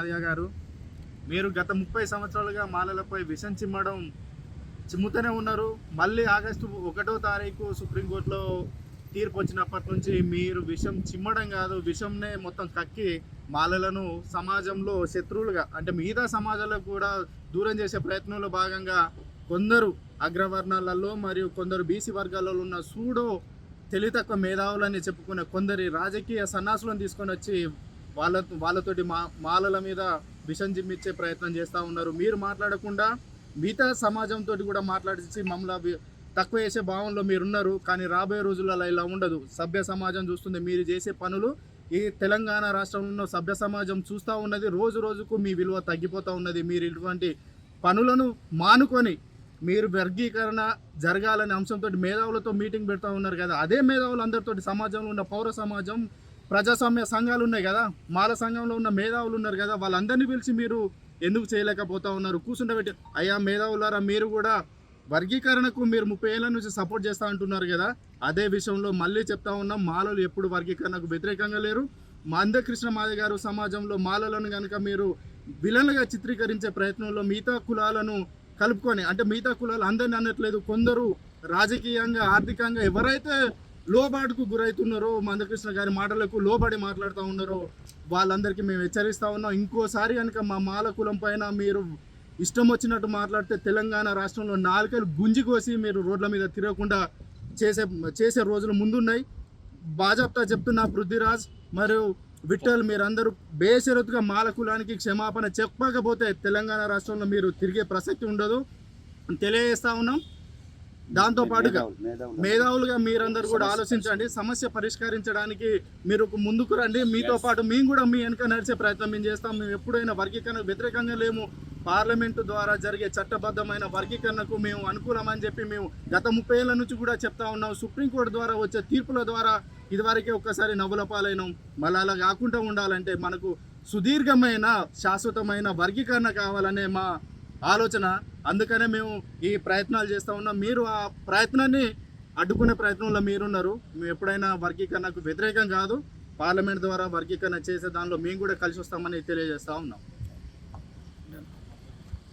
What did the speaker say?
మాదిగ గారు, మీరు గత 30 సంవత్సరాలుగా మాలలపై విషం చిమ్ముతూనే ఉన్నారు. మళ్ళీ ఆగస్టు 1వ తారీఖు సుప్రీంకోర్టులో తీర్పు వచ్చినప్పటి నుంచి మీరు విషం చిమ్మడం కాదు, విషంనే మొత్తం కక్కి మాలలను సమాజంలో శత్రువులుగా, అంటే మిగతా సమాజంలో కూడా దూరం చేసే ప్రయత్నంలో భాగంగా కొందరు అగ్రవర్ణాలలో మరియు కొందరు బీసీ వర్గాలలో ఉన్న సూడో తెలివితక్కువ మేధావులని చెప్పుకునే కొందరి రాజకీయ సన్నాసులను తీసుకొని వచ్చి వాళ్ళతోటి మాలల మీద విషం చిమ్మిచ్చే ప్రయత్నం చేస్తూ ఉన్నారు. మీరు మాట్లాడకుండా మిగతా సమాజంతో కూడా మాట్లాడించి మమ్మల్ని తక్కువ చేసే భావంలో మీరున్నారు. కానీ రాబోయే రోజులలో ఇలా ఉండదు. సభ్య సమాజం చూస్తుంది మీరు చేసే పనులు. ఈ తెలంగాణ రాష్ట్రంలో ఉన్న సభ్య సమాజం చూస్తూ ఉన్నది. రోజు రోజుకు మీ విలువ తగ్గిపోతూ ఉన్నది. మీరు ఇటువంటి పనులను మానుకొని మీరు వర్గీకరణ జరగాలనే అంశంతో మేధావులతో మీటింగ్ పెడతా ఉన్నారు కదా, అదే మేధావులు అందరితో సమాజంలో ఉన్న పౌర సమాజం, ప్రజాస్వామ్య సంఘాలు ఉన్నాయి కదా, మాల సంఘంలో ఉన్న మేధావులు ఉన్నారు కదా, వాళ్ళందరినీ పిలిచి మీరు ఎందుకు చేయలేకపోతా ఉన్నారు? కూర్చుండబెట్టి అయ్యా మేధావులారా, మీరు కూడా వర్గీకరణకు మీరు 30 ఏళ్ళ నుంచి సపోర్ట్ చేస్తూ అంటున్నారు కదా, అదే విషయంలో మళ్ళీ చెప్తా ఉన్నాం, మాలలు ఎప్పుడు వర్గీకరణకు వ్యతిరేకంగా లేరు. మందకృష్ణ మాదిగ గారు సమాజంలో మాలలను కనుక మీరు విలన్లుగా చిత్రీకరించే ప్రయత్నంలో మిగతా కులాలను కలుపుకొని, అంటే మిగతా కులాలు అందరిని అనట్లేదు, కొందరు రాజకీయంగా ఆర్థికంగా ఎవరైతే లోబాటుకు గురవుతున్నారో, మందకృష్ణ గారి మాటలకు లోబడి మాట్లాడుతూ ఉన్నారో వాళ్ళందరికీ మేము హెచ్చరిస్తూ ఉన్నాం. ఇంకోసారి కనుక మా మాల కులం పైన మీరు ఇష్టం వచ్చినట్టు మాట్లాడితే తెలంగాణ రాష్ట్రంలో నాలుకలు గుంజి కోసి మీరు రోడ్ల మీద తిరగకుండా చేసే రోజులు ముందున్నాయి. బాజాప్తా చెప్తున్న పృథ్వీరాజ్ మరియు విఠల్, మీరందరూ బేషరతుగా మాల కులానికి క్షమాపణ చెప్పకపోతే తెలంగాణ రాష్ట్రంలో మీరు తిరిగే ప్రసక్తి ఉండదు తెలియజేస్తా ఉన్నాం. దాంతోపాటుగా మేధావులుగా మీరందరూ కూడా ఆలోచించండి, సమస్య పరిష్కరించడానికి మీరు ముందుకు రండి. మీతో పాటు మేము కూడా మీ వెనక నడిచే ప్రయత్నం మేము చేస్తాం. మేము ఎప్పుడైనా వర్గీకరణకు వ్యతిరేకంగా లేము. పార్లమెంటు ద్వారా జరిగే చట్టబద్ధమైన వర్గీకరణకు మేము అనుకూలమని చెప్పి మేము గత 30 ఏళ్ళ నుంచి కూడా చెప్తా ఉన్నాం. సుప్రీంకోర్టు ద్వారా వచ్చే తీర్పుల ద్వారా ఇదివరకే ఒక్కసారి నవ్వుల పాలైనాం. మళ్ళీ అలా కాకుండా ఉండాలంటే మనకు సుదీర్ఘమైన శాశ్వతమైన వర్గీకరణ కావాలనే మా ఆలోచన. అందుకనే మేము ఈ ప్రయత్నాలు చేస్తూ ఉన్నాం. మీరు ఆ ప్రయత్నాన్ని అడ్డుకునే ప్రయత్నంలో మీరున్నారు. మేము ఎప్పుడైనా వర్గీకరణకు వ్యతిరేకం కాదు. పార్లమెంట్ ద్వారా వర్గీకరణ చేసే దానిలో మేము కూడా కలిసి వస్తామని తెలియజేస్తూ ఉన్నాం.